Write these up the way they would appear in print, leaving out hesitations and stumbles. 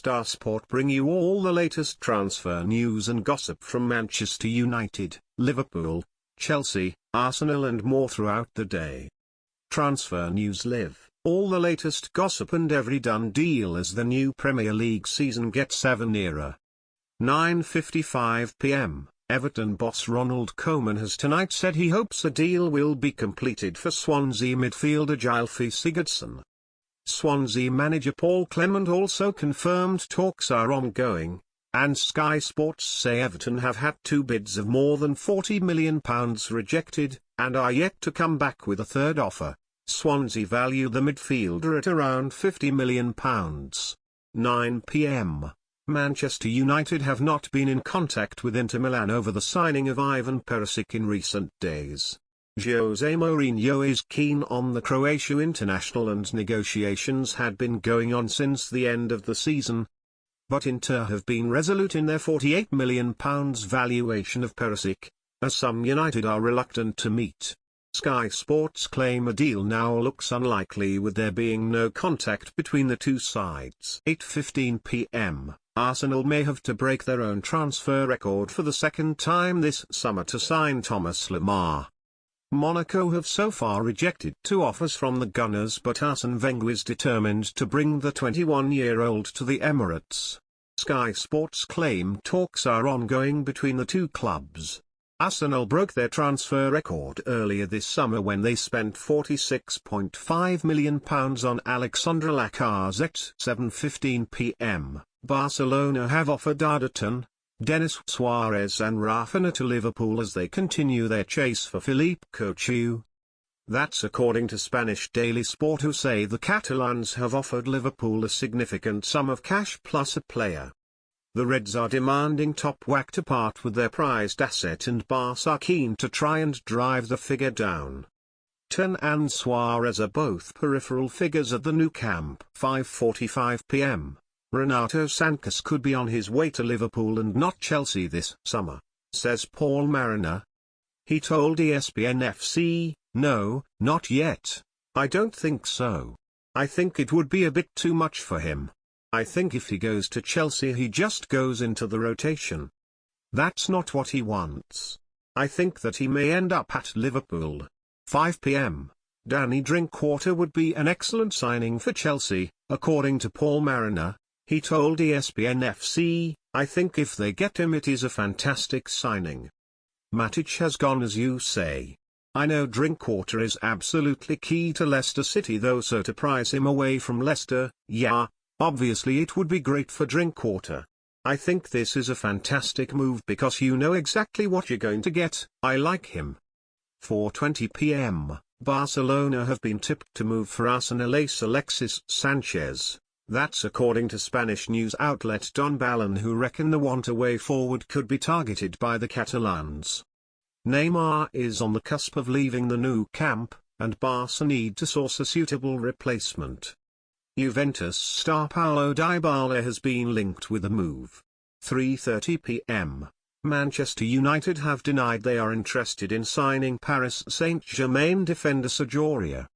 Star Sport bring you all the latest transfer news and gossip from Manchester United, Liverpool, Chelsea, Arsenal and more throughout the day. Transfer News Live, all the latest gossip and every done deal as the new Premier League season gets ever nearer. 9:55 p.m. Everton boss Ronald Koeman has tonight said he hopes a deal will be completed for Swansea midfielder Gylfi Sigurdsson. Swansea manager Paul Clement also confirmed talks are ongoing, and Sky Sports say Everton have had two bids of more than £40 million rejected, and are yet to come back with a third offer. Swansea value the midfielder at around £50 million. 9 p.m. Manchester United have not been in contact with Inter Milan over the signing of Ivan Perisic in recent days. Jose Mourinho is keen on the Croatia international and negotiations had been going on since the end of the season. But Inter have been resolute in their £48 million valuation of Perisic, as some United are reluctant to meet. Sky Sports claim a deal now looks unlikely with there being no contact between the two sides. 8:15 p.m. Arsenal may have to break their own transfer record for the second time this summer to sign Thomas Lemar. Monaco have so far rejected two offers from the Gunners, but Arsene Wenger is determined to bring the 21-year-old to the Emirates. Sky Sports claim talks are ongoing between the two clubs. Arsenal broke their transfer record earlier this summer when they spent £46.5 million on Alexandre Lacazette. 7:15 p.m. Barcelona have offered Arda, Denis Suarez and Rafinha to Liverpool as they continue their chase for Philippe Coutinho. That's according to Spanish Daily Sport, who say the Catalans have offered Liverpool a significant sum of cash plus a player. The Reds are demanding top whack to part with their prized asset, and Barca are keen to try and drive the figure down. Ten and Suarez are both peripheral figures at the Nou Camp. 5:45 p.m. Renato Sanches could be on his way to Liverpool and not Chelsea this summer, says Paul Mariner. He told ESPN FC, "No, not yet. I don't think so. I think it would be a bit too much for him. I think if he goes to Chelsea he just goes into the rotation. That's not what he wants. I think that he may end up at Liverpool." 5 p.m. Danny Drinkwater would be an excellent signing for Chelsea, according to Paul Mariner. He told ESPN FC, "I think if they get him it is a fantastic signing. Matic has gone as you say. I know Drinkwater is absolutely key to Leicester City though, so to price him away from Leicester, yeah, obviously it would be great for Drinkwater. I think this is a fantastic move because you know exactly what you're going to get. I like him." 4:20 p.m. Barcelona have been tipped to move for Arsenal ace Alexis Sanchez. That's according to Spanish news outlet Don Balón, who reckon the want-away forward could be targeted by the Catalans. Neymar is on the cusp of leaving the Nou Camp, and Barca need to source a suitable replacement. Juventus star Paulo Dybala has been linked with the move. 3:30 p.m. Manchester United have denied they are interested in signing Paris Saint-Germain defender Sergio Aurier.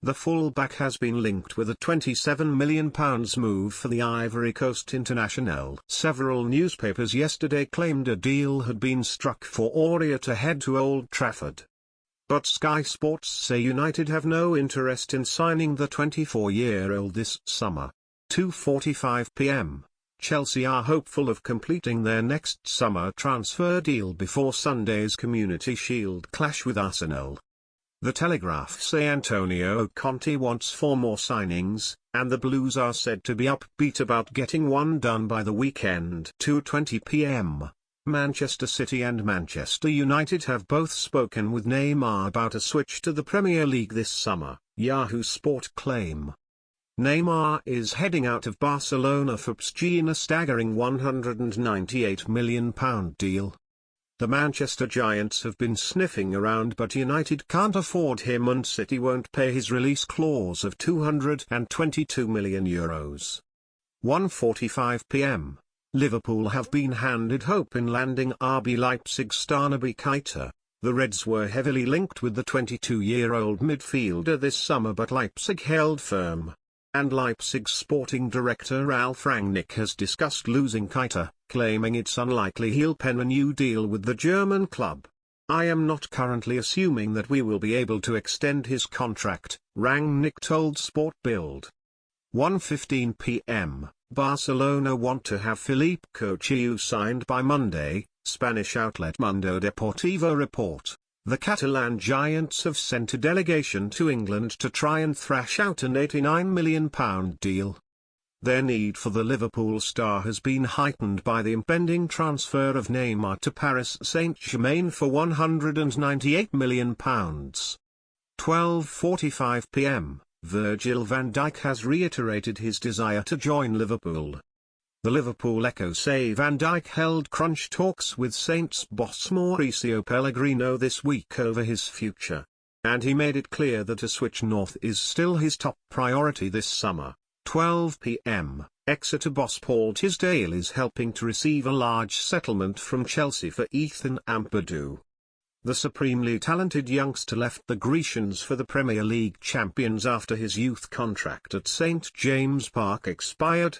The fullback has been linked with a £27 million move for the Ivory Coast international. Several newspapers yesterday claimed a deal had been struck for Aurier to head to Old Trafford. But Sky Sports say United have no interest in signing the 24-year-old this summer. 2:45 p.m. Chelsea are hopeful of completing their next summer transfer deal before Sunday's Community Shield clash with Arsenal. The Telegraph say Antonio Conte wants 4 more signings, and the Blues are said to be upbeat about getting one done by the weekend. 2:20 p.m. Manchester City and Manchester United have both spoken with Neymar about a switch to the Premier League this summer, Yahoo Sport claim. Neymar is heading out of Barcelona for PSG in a staggering £198 million deal. The Manchester Giants have been sniffing around, but United can't afford him and City won't pay his release clause of €222 million. 1:45 p.m. Liverpool have been handed hope in landing RB Leipzig star Naby Keita. The Reds were heavily linked with the 22-year-old midfielder this summer, but Leipzig held firm. and Leipzig sporting director Ralf Rangnick has discussed losing Keita, claiming it's unlikely he'll pen a new deal with the German club. "I am not currently assuming that we will be able to extend his contract," Rangnick told Sport Bild. 1:15 p.m. Barcelona want to have Philippe Coutinho signed by Monday, Spanish outlet Mundo Deportivo report. The Catalan giants have sent a delegation to England to try and thrash out an £89 million deal. Their need for the Liverpool star has been heightened by the impending transfer of Neymar to Paris Saint-Germain for £198 million. 12:45 p.m. Virgil van Dijk has reiterated his desire to join Liverpool. The Liverpool Echo say Van Dijk held crunch talks with Saints boss Mauricio Pellegrino this week over his future. And he made it clear that a switch north is still his top priority this summer. 12 p.m. Exeter boss Paul Tisdale is helping to receive a large settlement from Chelsea for Ethan Ampadu. The supremely talented youngster left the Grecians for the Premier League champions after his youth contract at St James Park expired.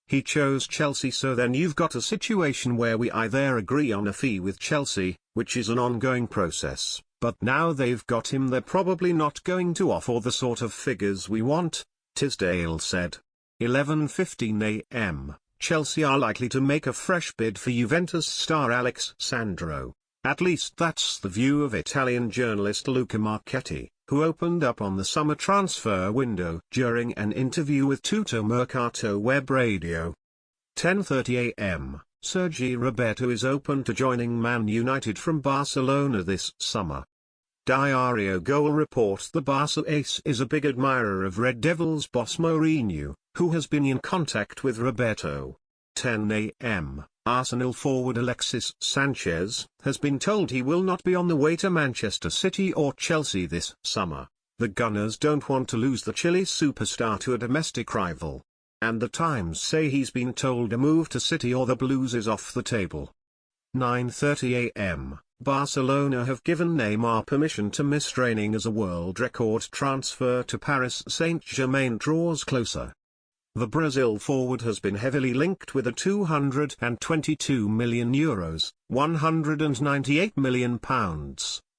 He chose Chelsea, so then you've got a situation where we either agree on a fee with Chelsea, which is an ongoing process, but now they've got him, they're probably not going to offer the sort of figures we want, Tisdale said. 11:15 a.m. Chelsea are likely to make a fresh bid for Juventus star Alex Sandro. At least that's the view of Italian journalist Luca Marchetti, who opened up on the summer transfer window during an interview with Tutto Mercato Web Radio. 10:30 a.m. Sergi Roberto is open to joining Man United from Barcelona this summer. Diario Gol reports the Barca ace is a big admirer of Red Devils boss Mourinho, who has been in contact with Roberto. 10 a.m. Arsenal forward Alexis Sanchez has been told he will not be on the way to Manchester City or Chelsea this summer. The Gunners don't want to lose the Chile superstar to a domestic rival. And the Times say he's been told a move to City or the Blues is off the table. 9:30 a.m. Barcelona have given Neymar permission to miss training as a world record transfer to Paris Saint-Germain draws closer. The Brazil forward has been heavily linked with a €222 million, £198 million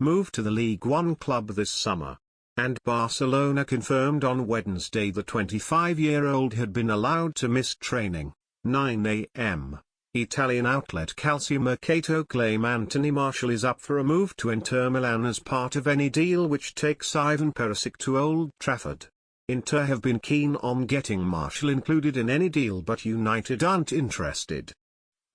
move to the League One club this summer. And Barcelona confirmed on Wednesday the 25-year-old had been allowed to miss training. 9 a.m. Italian outlet Calciomercato claim Anthony Martial is up for a move to Inter Milan as part of any deal which takes Ivan Perisic to Old Trafford. Inter have been keen on getting Martial included in any deal, but United aren't interested.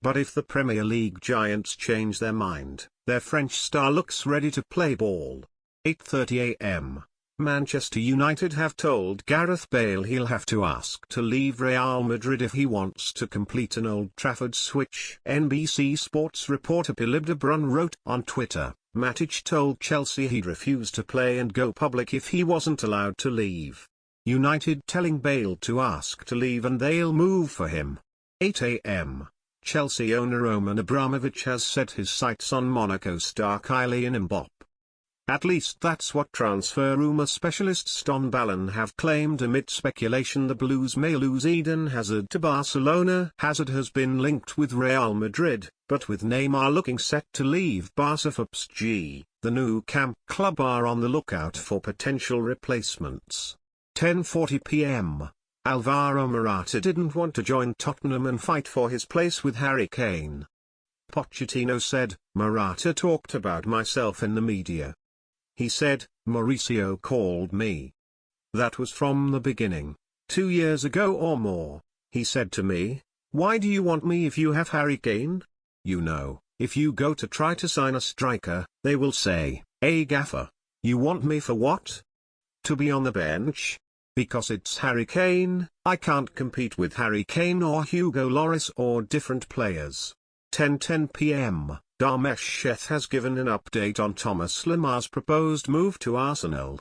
But if the Premier League giants change their mind, their French star looks ready to play ball. 8:30 a.m. Manchester United have told Gareth Bale he'll have to ask to leave Real Madrid if he wants to complete an Old Trafford switch. NBC Sports reporter Philip de Bruyne wrote on Twitter, Matic told Chelsea he'd refuse to play and go public if he wasn't allowed to leave. United telling Bale to ask to leave and they'll move for him. 8 a.m. Chelsea owner Roman Abramovich has set his sights on Monaco star Kylian Mbappé. At least that's what transfer rumour specialists Don Balon have claimed amid speculation the Blues may lose Eden Hazard to Barcelona. Hazard has been linked with Real Madrid, but with Neymar looking set to leave Barca for PSG, the Nou Camp club are on the lookout for potential replacements. 10:40 p.m. Alvaro Morata didn't want to join Tottenham and fight for his place with Harry Kane. Pochettino said, Morata talked about myself in the media. He said, Mauricio called me. That was from the beginning. 2 years ago or more, he said to me, why do you want me if you have Harry Kane? You know, if you go to try to sign a striker, they will say, hey gaffer, you want me for what? To be on the bench? Because it's Harry Kane, I can't compete with Harry Kane or Hugo Lloris or different players. 10:10 p.m. Dharmesh Sheth has given an update on Thomas Lemar's proposed move to Arsenal.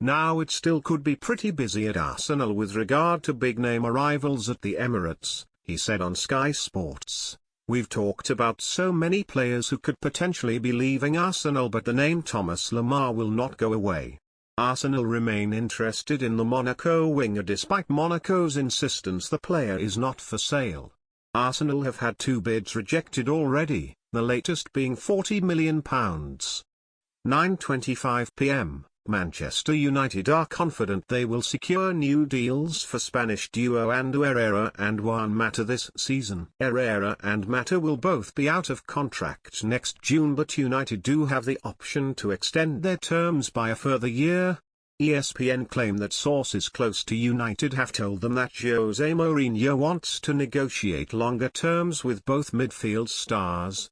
Now it still could be pretty busy at Arsenal with regard to big-name arrivals at the Emirates, he said on Sky Sports. We've talked about so many players who could potentially be leaving Arsenal, but the name Thomas Lemar will not go away. Arsenal remain interested in the Monaco winger despite Monaco's insistence the player is not for sale. Arsenal have had 2 bids rejected already, the latest being £40 million. 9:25 p.m. Manchester United are confident they will secure new deals for Spanish duo Ander Herrera and Juan Mata this season. Herrera and Mata will both be out of contract next June, but United do have the option to extend their terms by a further year. ESPN claim that sources close to United have told them that Jose Mourinho wants to negotiate longer terms with both midfield stars.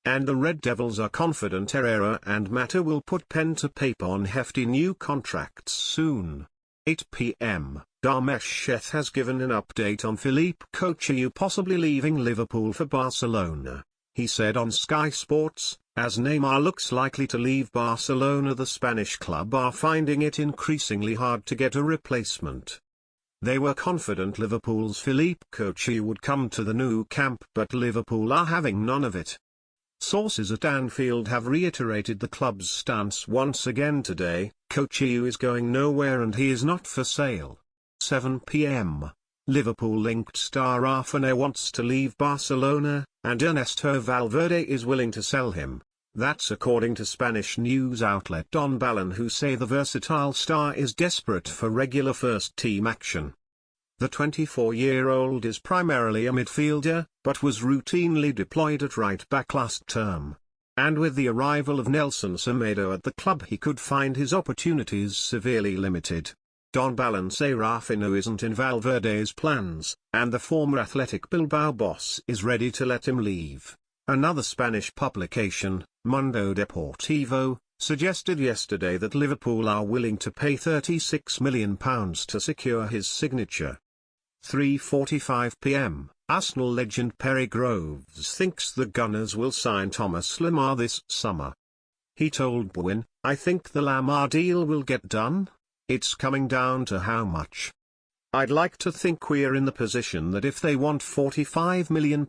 And the Red Devils are confident Herrera and Mata will put pen to paper on hefty new contracts soon. 8 p.m. Dharmesh Sheth has given an update on Philippe Coutinho possibly leaving Liverpool for Barcelona. He said on Sky Sports, as Neymar looks likely to leave Barcelona, the Spanish club are finding it increasingly hard to get a replacement. They were confident Liverpool's Philippe Coutinho would come to the Nou Camp, but Liverpool are having none of it. Sources at Anfield have reiterated the club's stance once again today: Coutinho is going nowhere and he is not for sale. 7 p.m. Liverpool-linked star Rafinha wants to leave Barcelona, and Ernesto Valverde is willing to sell him. That's according to Spanish news outlet Don Balón, who say the versatile star is desperate for regular first-team action. The 24-year-old is primarily a midfielder, but was routinely deployed at right-back last term. And with the arrival of Nelson Semedo at the club, he could find his opportunities severely limited. Don Balón say Rafinha isn't in Valverde's plans, and the former Athletic Bilbao boss is ready to let him leave. Another Spanish publication, Mundo Deportivo, suggested yesterday that Liverpool are willing to pay £36 million to secure his signature. 3:45 p.m. Arsenal legend Perry Groves thinks the Gunners will sign Thomas Lemar this summer. He told Bwin, "I think the Lemar deal will get done. It's coming down to how much. I'd like to think we're in the position that if they want £45 million,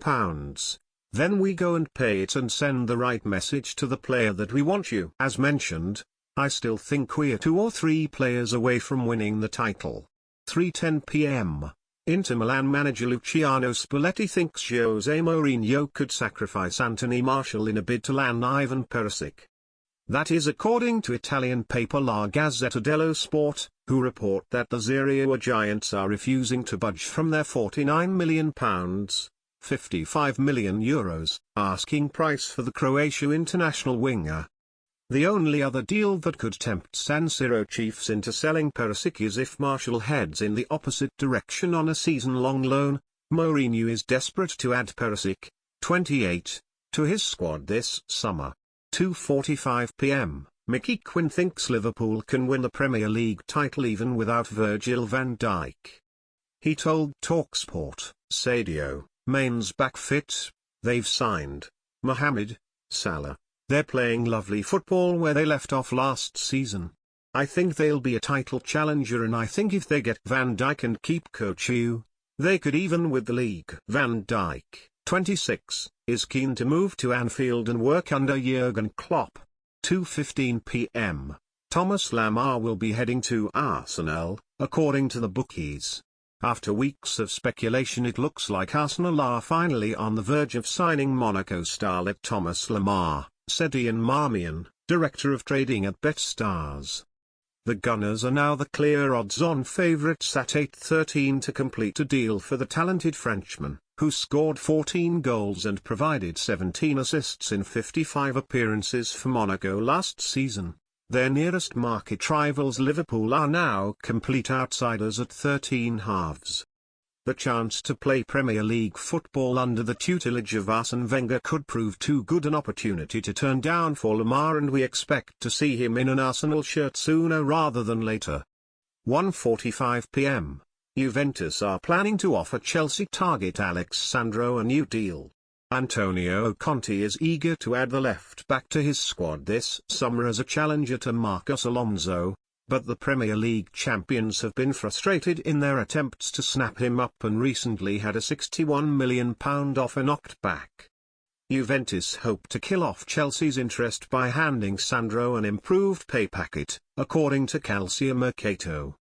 then we go and pay it and send the right message to the player that we want you." As mentioned, I still think we're 2 or 3 players away from winning the title. 3:10 p.m. Inter Milan manager Luciano Spalletti thinks Jose Mourinho could sacrifice Anthony Martial in a bid to land Ivan Perisic. That is according to Italian paper La Gazzetta dello Sport, who report that the Serie A giants are refusing to budge from their £49 million, €55 million, asking price for the Croatia international winger. The only other deal that could tempt San Siro chiefs into selling Perisic is if Martial heads in the opposite direction on a season-long loan. Mourinho is desperate to add Perisic, 28, to his squad this summer. 2:45 p.m. Mickey Quinn thinks Liverpool can win the Premier League title even without Virgil van Dijk. He told TalkSport, Sadio Mane's back fit, they've signed Mohamed Salah. They're playing lovely football where they left off last season. I think they'll be a title challenger, and I think if they get Van Dijk and keep Coutinho, they could even with the league. Van Dijk, 26, is keen to move to Anfield and work under Jurgen Klopp. 2:15 p.m. Thomas Lemar will be heading to Arsenal, according to the bookies. After weeks of speculation, it looks like Arsenal are finally on the verge of signing Monaco starlet Thomas Lemar, said Ian Marmion, director of trading at BetStars. The Gunners are now the clear odds-on favourites at 8:13 to complete a deal for the talented Frenchman, who scored 14 goals and provided 17 assists in 55 appearances for Monaco last season. Their nearest market rivals Liverpool are now complete outsiders at 13 halves. The chance to play Premier League football under the tutelage of Arsene Wenger could prove too good an opportunity to turn down for Lemar, and we expect to see him in an Arsenal shirt sooner rather than later. 1:45 p.m. Juventus are planning to offer Chelsea target Alex Sandro a new deal. Antonio Conte is eager to add the left-back to his squad this summer as a challenger to Marcos Alonso, but the Premier League champions have been frustrated in their attempts to snap him up and recently had a £61 million offer knocked back. Juventus hope to kill off Chelsea's interest by handing Sandro an improved pay packet, according to Calciomercato.